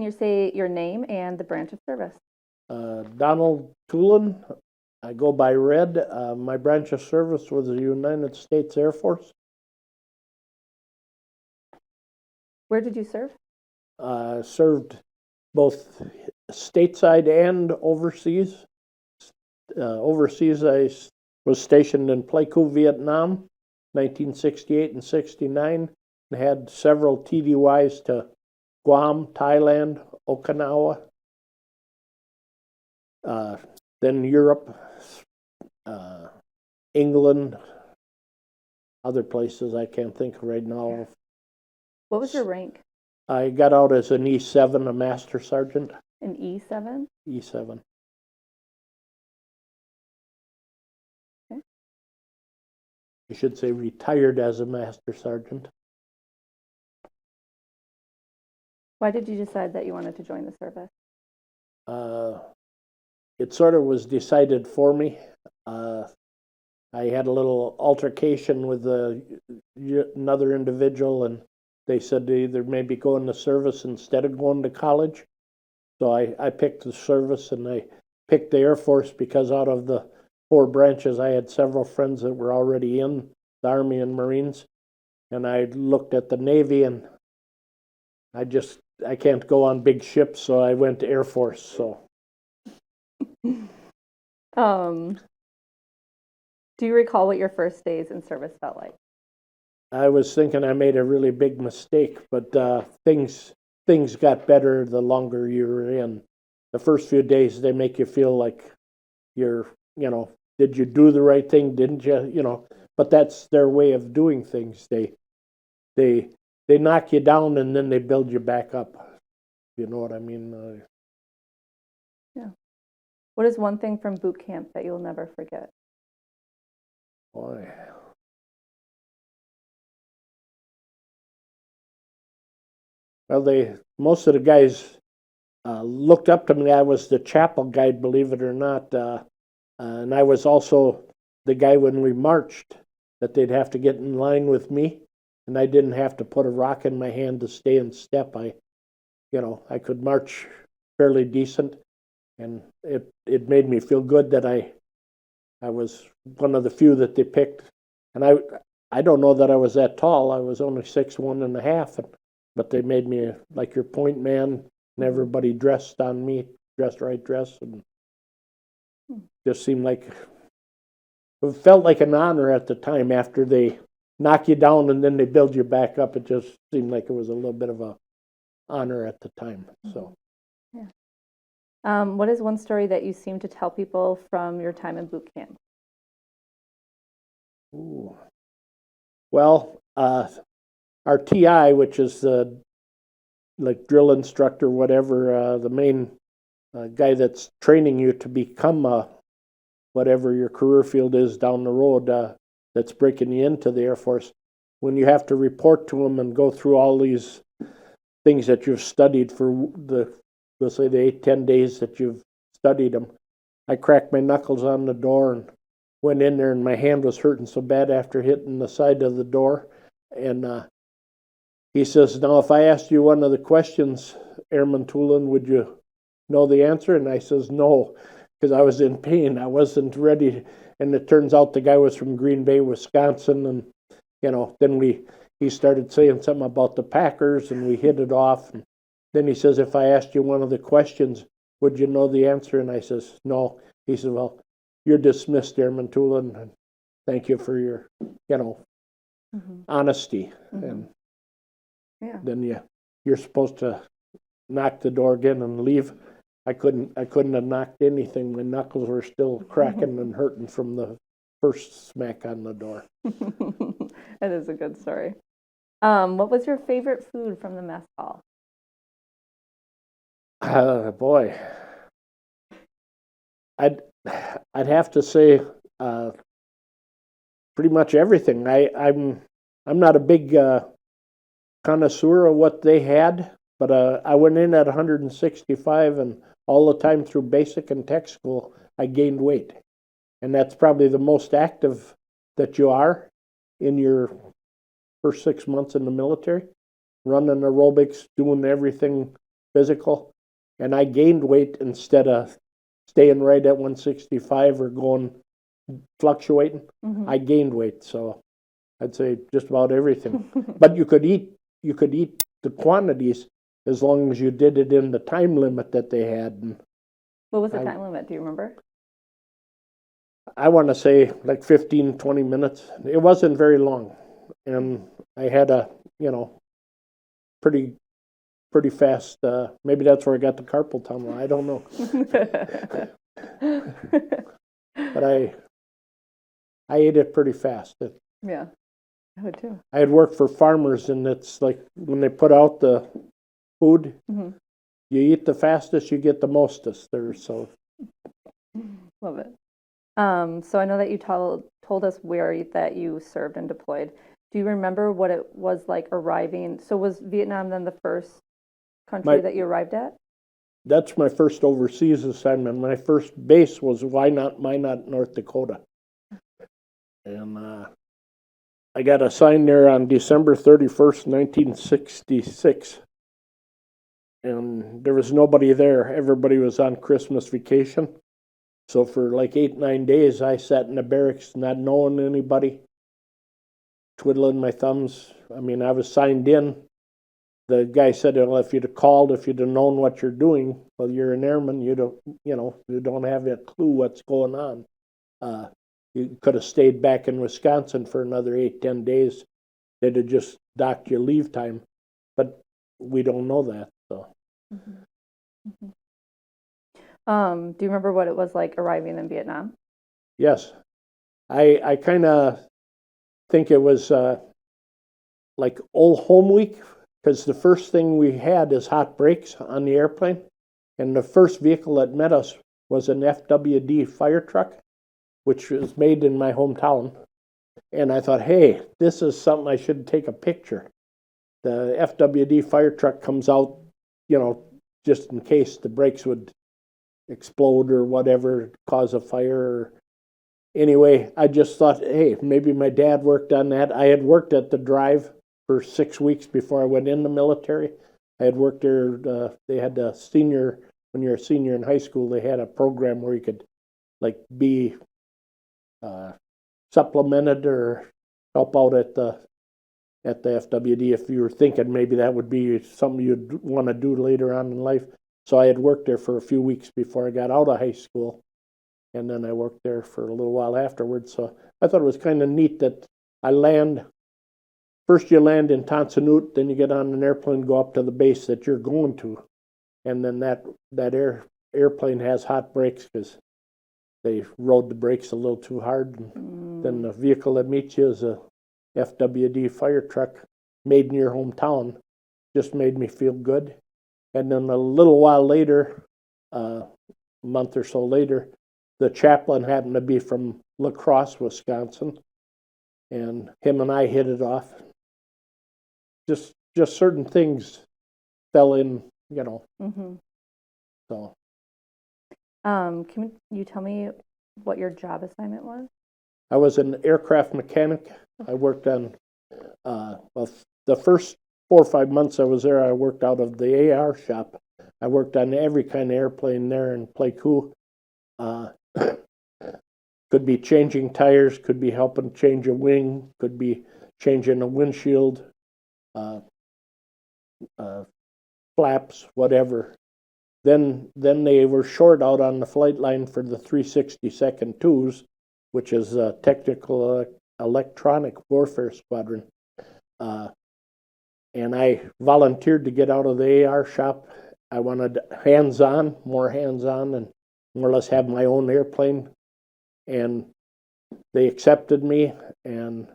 you say your name and the branch of service? Donald Thulien. I go by Red. My branch of service was the United States Air Force. Where did you serve? Served both stateside and overseas. Overseas, I was stationed in Pleiku, Vietnam, 1968 and 69, and had several TDYs to Guam, Thailand, Okinawa, then Europe, England, other places I can't think of right now. What was your rank? I got out as an E7, a master sergeant. An E7? E7. Okay. I should say retired as a master sergeant. Why did you decide that you wanted to join the service? It sort of was decided for me. I had a little altercation with another individual, and they said to either maybe go in the service instead of going to college. So I picked the service, and I picked the Air Force because out of the 4 branches, I had several friends that were already in the Army and Marines. And I looked at the Navy, and I can't go on big ships, so I went to Air Force. So. Do you recall what your first days in service felt like? I was thinking I made a really big mistake, but things got better the longer you were in. The first few days, they make you feel like you're, did you do the right thing? Didn't you? But that's their way of doing things. They knock you down and then they build you back up. You know what I mean? Yeah. What is one thing from boot camp that you'll never forget? Boy. Well, most of the guys looked up to me. I was the chapel guide, believe it or not, and I was also the guy when we marched that they'd have to get in line with me, and I didn't have to put a rock in my hand to stay in step. I could march fairly decent, and it made me feel good that I was one of the few that they picked. And I don't know that I was that tall. I was only 6'1.5", but they made me like your point man, and everybody dressed on me, dressed, and just seemed like it felt like an honor at the time. After they knock you down and then they build you back up, it just seemed like it was a little bit of a honor at the time. So. Yeah. What is one story that you seem to tell people from your time in boot camp? Ooh. Well, our TI, which is the drill instructor, whatever, the main guy that's training you to become whatever your career field is down the road, that's breaking you into the Air Force, when you have to report to him and go through all these things that you've studied for we'll say the 8-10 days that you've studied them. I cracked my knuckles on the door and went in there, and my hand was hurting so bad after hitting the side of the door. And he says, now if I asked you one of the questions, Airman Thulien, would you know the answer? And I says, no, because I was in pain. I wasn't ready. And it turns out the guy was from Green Bay, Wisconsin. And, then he started saying something about the Packers, and we hit it off. And then he says, if I asked you one of the questions, would you know the answer? And I says, no. He said, well, you're dismissed, Airman Thulien, and thank you for your, honesty. And then you're supposed to knock the door again and leave. I couldn't have knocked anything. My knuckles were still cracking and hurting from the first smack on the door. That is a good story. What was your favorite food from the mess hall? Boy, I'd have to say pretty much everything. I'm not a big connoisseur of what they had, but I went in at 165, and all the time through basic and tech school, I gained weight, and that's probably the most active that you are in your first 6 months in the military, running aerobics, doing everything physical, and I gained weight instead of staying right at 165 or going fluctuating. I gained weight, so I'd say just about everything. But you could eat the quantities as long as you did it in the time limit that they had. And What was the time limit? Do you remember? I want to say like 15, 20 minutes. It wasn't very long. And I had a, pretty fast, maybe that's where I got the carpal tunnel. I don't know. But I ate it pretty fast. Yeah, I would too. I had worked for farmers, and it's like when they put out the food, you eat the fastest, you get the mostest there. So Love it. So I know that you told us where that you served and deployed. Do you remember what it was like arriving? So was Vietnam then the first country that you arrived at? That's my first overseas assignment. My first base was Minot, North Dakota. And I got assigned there on December 31st, 1966. And there was nobody there. Everybody was on Christmas vacation. So for like 8-9 days, I sat in the barracks not knowing anybody, twiddling my thumbs. I mean, I was signed in. The guy said, well, if you'd have called, if you'd have known what you're doing, well, you're an airman, you don't have a clue what's going on. You could have stayed back in Wisconsin for another 8-10 days. They'd have just docked your leave time. But we don't know that. So. Do you remember what it was like arriving in Vietnam? Yes. I kind of think it was like old home week, because the first thing we had is hot brakes on the airplane. And the first vehicle that met us was an FWD fire truck, which was made in my hometown. And I thought, hey, this is something I should take a picture. The FWD fire truck comes out, just in case the brakes would explode or whatever, cause a fire. Anyway, I just thought, hey, maybe my dad worked on that. I had worked at the drive for 6 weeks before I went in the military. I had worked there. They had a senior, when you're a senior in high school, they had a program where you could be supplemented or help out at the FWD if you were thinking maybe that would be something you'd want to do later on in life. So I had worked there for a few weeks before I got out of high school, and then I worked there for a little while afterwards. So I thought it was kind of neat that first you land in Tonsanut, then you get on an airplane, go up to the base that you're going to, and then that airplane has hot brakes because they rode the brakes a little too hard. And then the vehicle that meets you is a FWD fire truck made in your hometown. Just made me feel good. And then a little while later, a month or so later, the chaplain happened to be from La Crosse, Wisconsin, and him and I hit it off. Just certain things fell in, So. Can you tell me what your job assignment was? I was an aircraft mechanic. I worked on, the first 4 or 5 months I was there, I worked out of the AR shop. I worked on every kind of airplane there in Pleiku. Could be changing tires, could be helping change a wing, could be changing a windshield, flaps, whatever. Then they were short out on the flight line for the 362nd twos, which is a technical electronic warfare squadron. And I volunteered to get out of the AR shop. I wanted more hands-on, and more or less have my own airplane. And they accepted me, and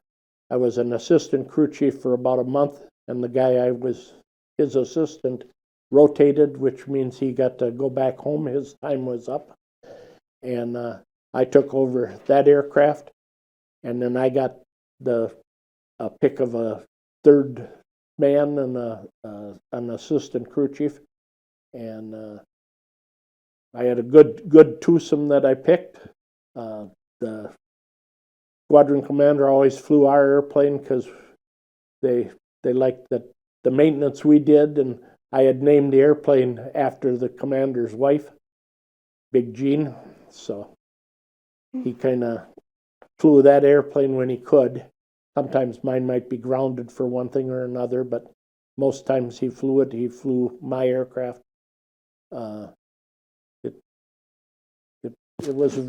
I was an assistant crew chief for about a month, and the guy I was his assistant rotated, which means he got to go back home. His time was up. And I took over that aircraft, and then I got a pick of a third man and an assistant crew chief. And I had a good twosome that I picked. The squadron commander always flew our airplane because they liked the maintenance we did, and I had named the airplane after the commander's wife, Big Jean, so he kind of flew that airplane when he could. Sometimes mine might be grounded for one thing or another, but most times he flew it. He flew my aircraft. It was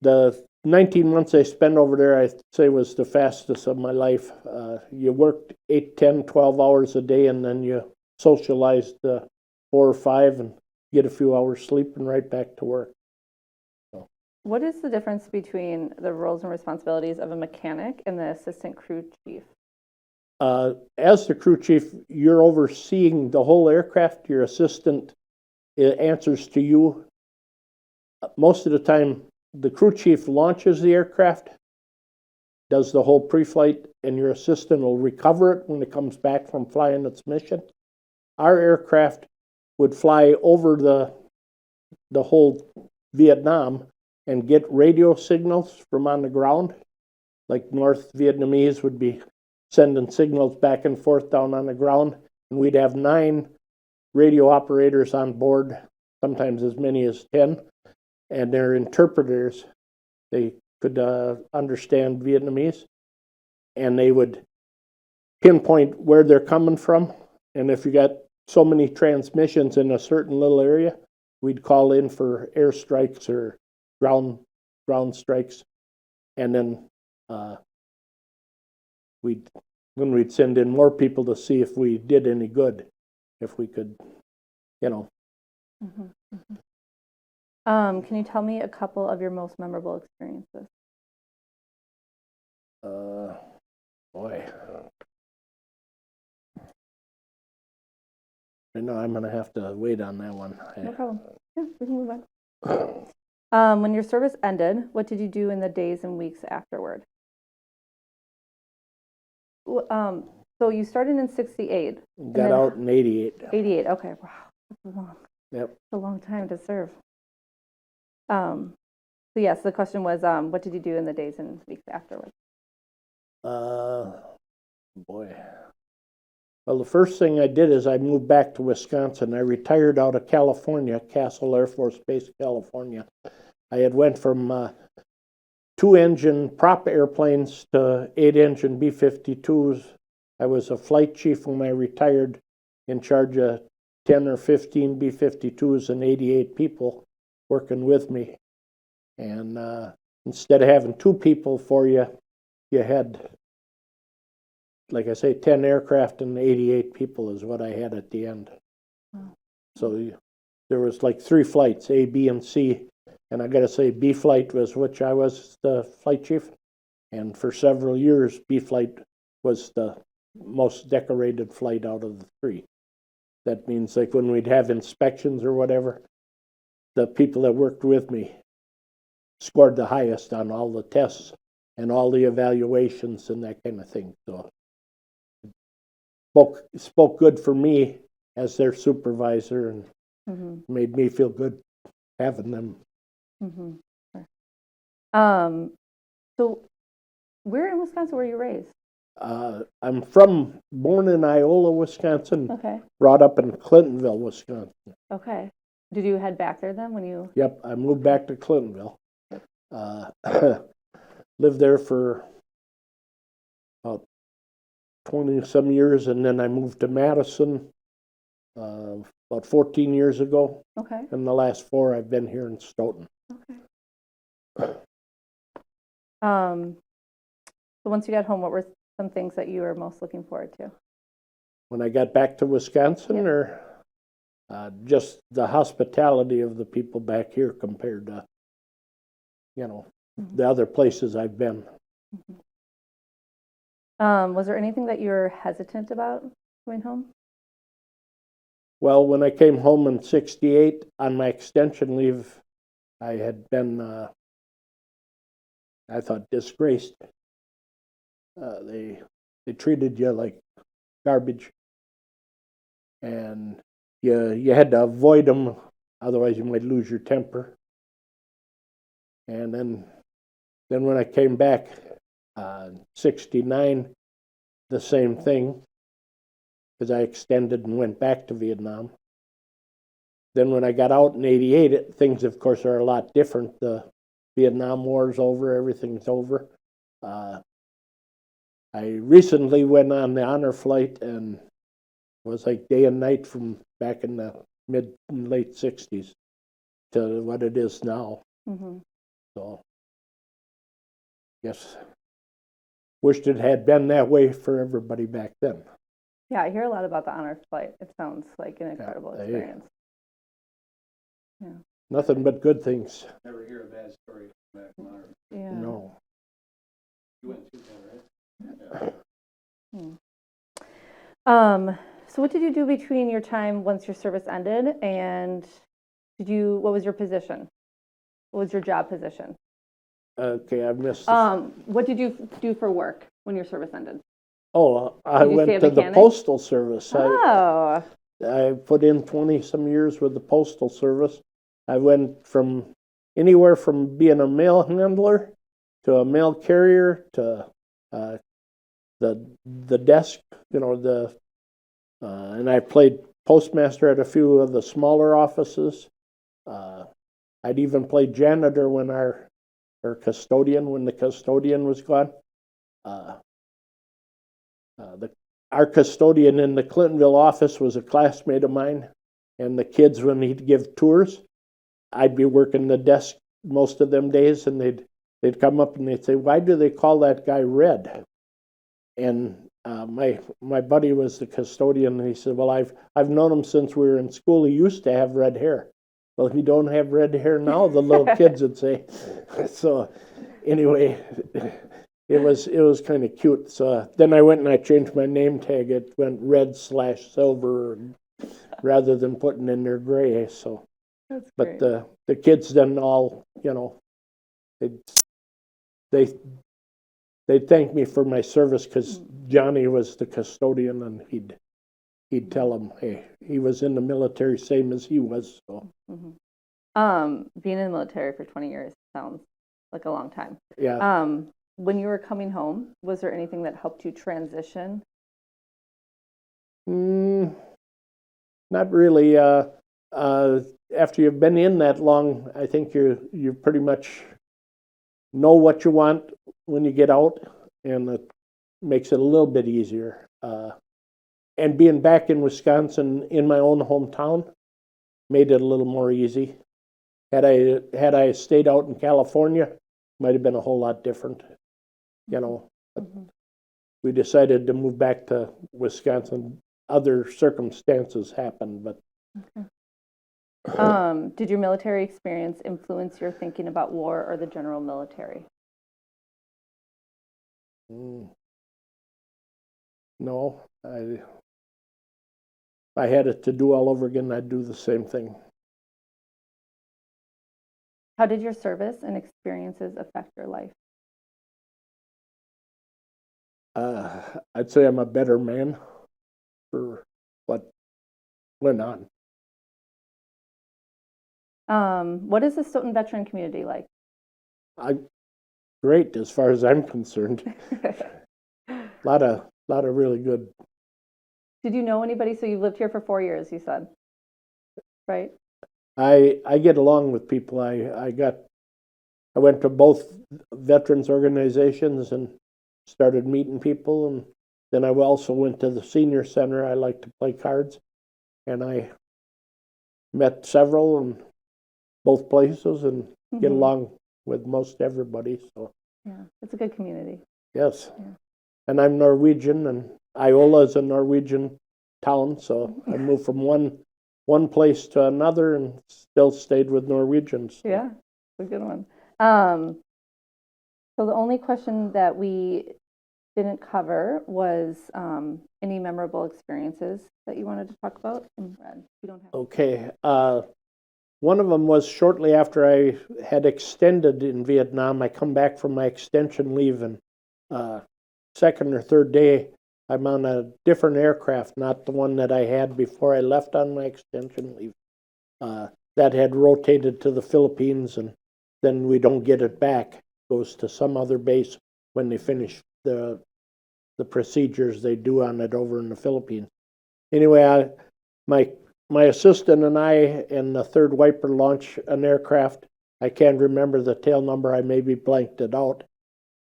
the 19 months I spent over there, I'd say was the fastest of my life. You worked 8, 10, 12 hours a day, and then you socialized 4 or 5 and get a few hours sleep and right back to work. So. What is the difference between the roles and responsibilities of a mechanic and the assistant crew chief? As the crew chief, you're overseeing the whole aircraft. Your assistant answers to you. Most of the time, the crew chief launches the aircraft, does the whole pre-flight, and your assistant will recover it when it comes back from flying its mission. Our aircraft would fly over the whole Vietnam and get radio signals from on the ground. Like North Vietnamese would be sending signals back and forth down on the ground, and we'd have 9 radio operators on board, sometimes as many as 10, and they're interpreters. They could understand Vietnamese, and they would pinpoint where they're coming from, and if you got so many transmissions in a certain little area, we'd call in for airstrikes or ground strikes, and then we'd send in more people to see if we did any good, if we could, Mm-hmm. Can you tell me a couple of your most memorable experiences? Boy. I know I'm going to have to wait on that one. No problem. Yeah, we can move on. When your service ended, what did you do in the days and weeks afterward? So you started in 68. Got out in 88. 88, okay. Wow, that's long. Yep. That's a long time to serve. So yes, the question was, what did you do in the days and weeks afterward? Boy. Well, the first thing I did is I moved back to Wisconsin. I retired out of California, Castle Air Force Base, California. I had went from 2-engine prop airplanes to 8-engine B-52s. I was a flight chief when I retired, in charge of 10 or 15 B-52s and 88 people working with me. And instead of having 2 people for you, you had, like I say, 10 aircraft and 88 people is what I had at the end. Wow. So there was like 3 flights, A, B, and C. And I got to say, B flight was which I was the flight chief. And for several years, B flight was the most decorated flight out of the 3. That means like when we'd have inspections or whatever, the people that worked with me scored the highest on all the tests and all the evaluations and that kind of thing. So spoke good for me as their supervisor and made me feel good having them. Mm-hmm. Sure. So where in Wisconsin were you raised? I'm born in Iola, Wisconsin. Okay. Brought up in Clintonville, Wisconsin. Okay. Did you head back there then when you? Yep, I moved back to Clintonville. Lived there for about 20-some years, and then I moved to Madison about 14 years ago. Okay. And the last 4 I've been here in Stoughton. Okay. So once you got home, what were some things that you were most looking forward to? When I got back to Wisconsin, or just the hospitality of the people back here compared to, the other places I've been. Was there anything that you were hesitant about going home? Well, when I came home in 68 on my extension leave, I had been, I thought, disgraced. They treated you like garbage, and you had to avoid them, otherwise you might lose your temper. And then when I came back, 69, the same thing. because I extended and went back to Vietnam. Then when I got out in '88, things, of course, are a lot different. The Vietnam War's over, everything's over. I recently went on the honor flight and was like day and night from back in the mid and late 60s to what it is now. Mm-hmm. So, yes, wished it had been that way for everybody back then. Yeah, I hear a lot about the honor flight. It sounds like an incredible experience. Yeah. Nothing but good things. Never hear a bad story from back from honor. Yeah. No. You went through that, right? Yeah. So what did you do between your time once your service ended, and what was your position? What was your job position? Okay, I missed. What did you do for work when your service ended? Oh, I went to the Postal Service. Oh. I put in 20-some years with the Postal Service. I went from anywhere from being a mail handler to a mail carrier to the desk, and I played postmaster at a few of the smaller offices. I'd even played janitor when our custodian, when the custodian was gone. Our custodian in the Clintonville office was a classmate of mine, and the kids, when he'd give tours, I'd be working the desk most of them days, and they'd come up and they'd say, "Why do they call that guy Red?" And my buddy was the custodian, and he said, "Well, I've known him since we were in school. He used to have red hair." "Well, he don't have red hair now," the little kids would say. So anyway, it was kind of cute. So then I went and I changed my name tag. It went red/silver rather than putting in there gray. So, That's but great. the kids then all, they thanked me for my service because Johnny was the custodian, and he'd tell them, hey, he was in the military same as he was. So. Being in the military for 20 years sounds like a long time. Yeah. When you were coming home, was there anything that helped you transition? Not really. After you've been in that long, I think you pretty much know what you want when you get out, and it makes it a little bit easier. And being back in Wisconsin, in my own hometown, made it a little more easy. Had I stayed out in California, might have been a whole lot different. But we decided to move back to Wisconsin. Other circumstances happened, but. Did your military experience influence your thinking about war or the general military? No, if I had it to do all over again, I'd do the same thing. How did your service and experiences affect your life? I'd say I'm a better man for what went on. What is the Stoughton veteran community like? Great, as far as I'm concerned. lot of really good. Did you know anybody? So you've lived here for 4 years, you said, right? I get along with people. I went to both veterans organizations and started meeting people, and then I also went to the senior center. I like to play cards, and I met several in both places and get along with most everybody. So yeah, it's a good community. Yes, yeah. And I'm Norwegian, and Iola is a Norwegian town, so I moved from one place to another and still stayed with Norwegians. So. Yeah, it's a good one. So the only question that we didn't cover was any memorable experiences that you wanted to talk about. We don't have. Okay. One of them was shortly after I had extended in Vietnam. I come back from my extension leave, and second or third day, I'm on a different aircraft, not the one that I had before I left on my extension leave. That had rotated to the Philippines, and then we don't get it back. It goes to some other base when they finish the procedures they do on it over in the Philippines. Anyway, my assistant and I and the third wiper launch an aircraft. I can't remember the tail number. I maybe blanked it out.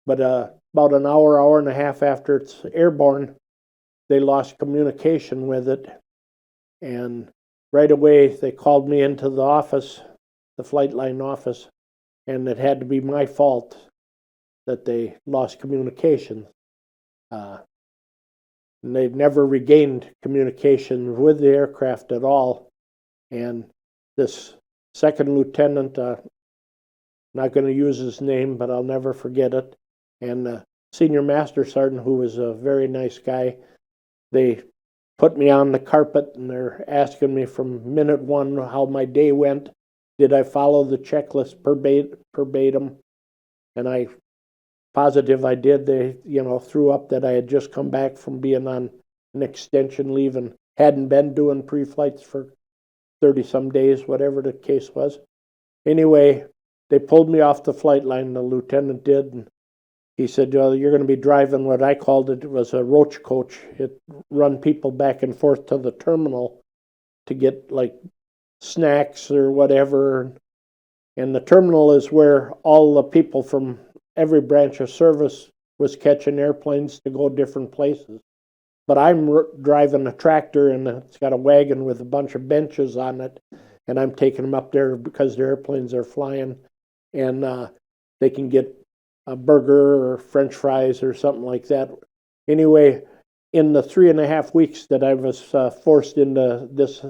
But about an hour and a half after it's airborne, they lost communication with it. And right away, they called me into the office, the flight line office, and it had to be my fault that they lost communication. And they've never regained communication with the aircraft at all. And this second lieutenant, not going to use his name, but I'll never forget it, and the senior master sergeant, who was a very nice guy, they put me on the carpet and they're asking me from minute one how my day went. Did I follow the checklist verbatim? And I positive I did. They, threw up that I had just come back from being on an extension leave and hadn't been doing pre-flights for 30-some days, whatever the case was. Anyway, they pulled me off the flight line, the lieutenant did, and he said, you're going to be driving what I called it was a roach coach. It run people back and forth to the terminal to get like snacks or whatever. And the terminal is where all the people from every branch of service was catching airplanes to go different places. But I'm driving a tractor and it's got a wagon with a bunch of benches on it, and I'm taking them up there because the airplanes are flying, and they can get a burger or French fries or something like that. Anyway, in the 3.5 weeks that I was forced into this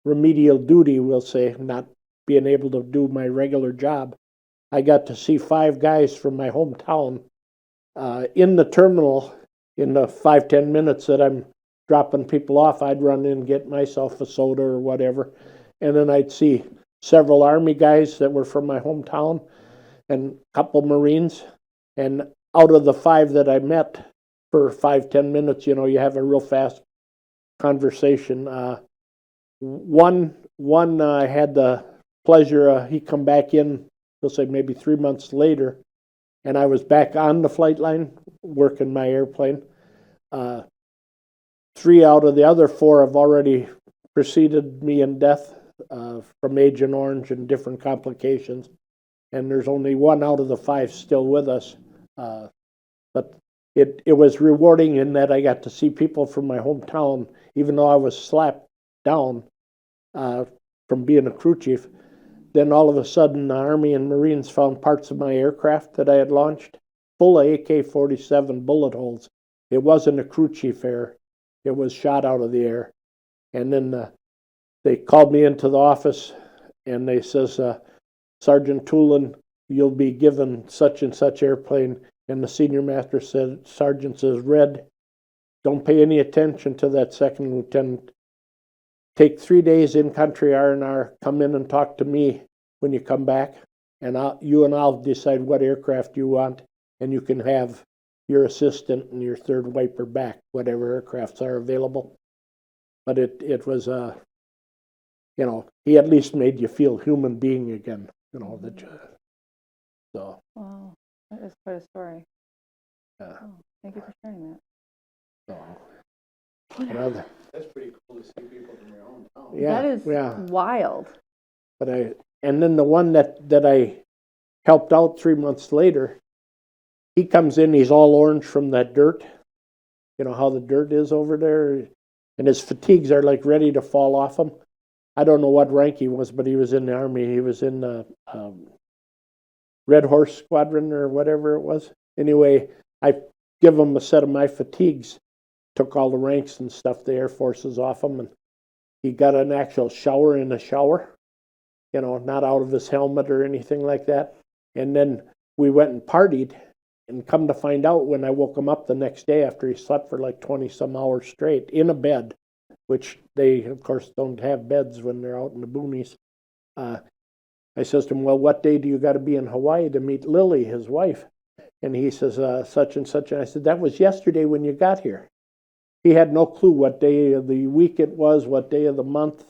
remedial duty, we'll say, not being able to do my regular job, I got to see 5 guys from my hometown in the terminal. In the 5-10 minutes that I'm dropping people off, I'd run in and get myself a soda or whatever. And then I'd see several Army guys that were from my hometown and a couple Marines. And out of the 5 that I met for 5-10 minutes, you have a real fast conversation. One I had the pleasure, he come back in, we'll say maybe 3 months later, and I was back on the flight line working my airplane. 3 out of the other 4 have already preceded me in death from Agent Orange and different complications, and there's only 1 out of the 5 still with us. But it was rewarding in that I got to see people from my hometown, even though I was slapped down from being a crew chief. Then all of a sudden, the Army and Marines found parts of my aircraft that I had launched full of AK-47 bullet holes. It wasn't a crew chief error. It was shot out of the air. And then they called me into the office, and they says, Sergeant Thulien, you'll be given such and such airplane. And the senior master sergeant says, Red, don't pay any attention to that second lieutenant. Take 3 days in country R&R, come in and talk to me when you come back, and I'll decide what aircraft you want, and you can have your assistant and your third wiper back, whatever aircrafts are available. But it was, he at least made you feel human being again, so. Wow, that is quite a story. Yeah. Oh, thank you for sharing that. So, another. That's pretty cool to see people from your own town. Yeah, that is wild. But and then the one that I helped out 3 months later, he comes in, he's all orange from that dirt. You know how the dirt is over there? And his fatigues are like ready to fall off him. I don't know what rank he was, but he was in the Army. He was in the Red Horse Squadron or whatever it was. Anyway, I give him a set of my fatigues, took all the ranks and stuff, the Air Forces off him, and he got an actual shower in a shower, not out of his helmet or anything like that. And then we went and partied, and come to find out when I woke him up the next day after he slept for like 20-some hours straight in a bed, which they, of course, don't have beds when they're out in the boonies. I says to him, well, what day do you got to be in Hawaii to meet Lily, his wife? And he says, such and such. And I said, that was yesterday when you got here. He had no clue what day of the week it was, what day of the month,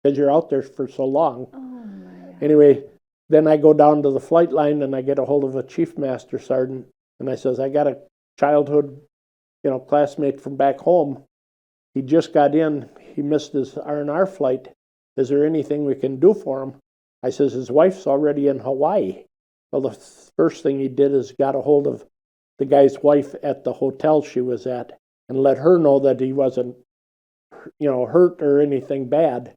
because you're out there for so long. Oh, my God. Anyway, then I go down to the flight line and I get a hold of a chief master sergeant, and I says, I got a childhood, classmate from back home he just got in. He missed his R&R flight. Is there anything we can do for him? I says, his wife's already in Hawaii. Well, the first thing he did is got a hold of the guy's wife at the hotel she was at and let her know that he wasn't, hurt or anything bad,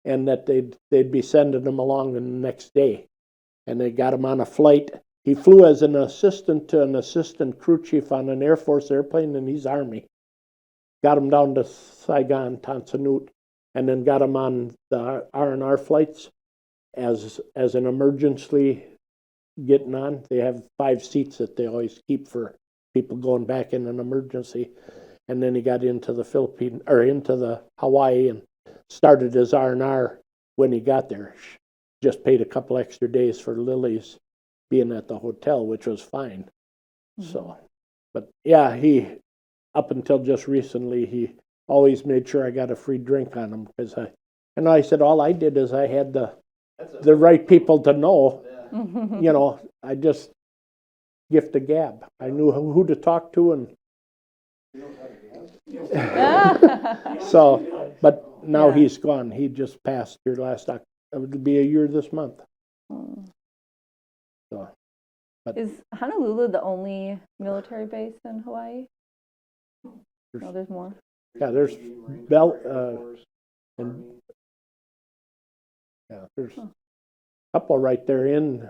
and that they'd be sending him along the next day. And they got him on a flight. He flew as an assistant to an assistant crew chief on an Air Force airplane, and he's Army. Got him down to Saigon, Tansanut, and then got him on the R&R flights as an emergency getting on. They have 5 seats that they always keep for people going back in an emergency. And then he got into the Philippines, or into the Hawaii, and started his R&R when he got there. Just paid a couple extra days for Lily's being at the hotel, which was fine. Mm-hmm. So, but yeah, he, up until just recently, he always made sure I got a free drink on him, because I said all I did is I had the right people to know. Yeah. I just gift a gab. I knew who to talk to, and so, but now he's gone. He just passed here last October. It would be a year this month. So, but is Honolulu the only military base in Hawaii? No, there's more. Yeah, there's and yeah, there's a couple right there in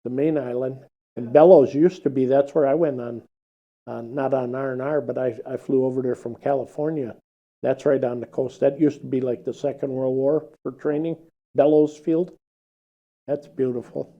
the main island. And Bellows used to be. That's where I went on not on R&R, but I flew over there from California. That's right on the coast. That used to be like the Second World War for training. Bellows Field. That's beautiful.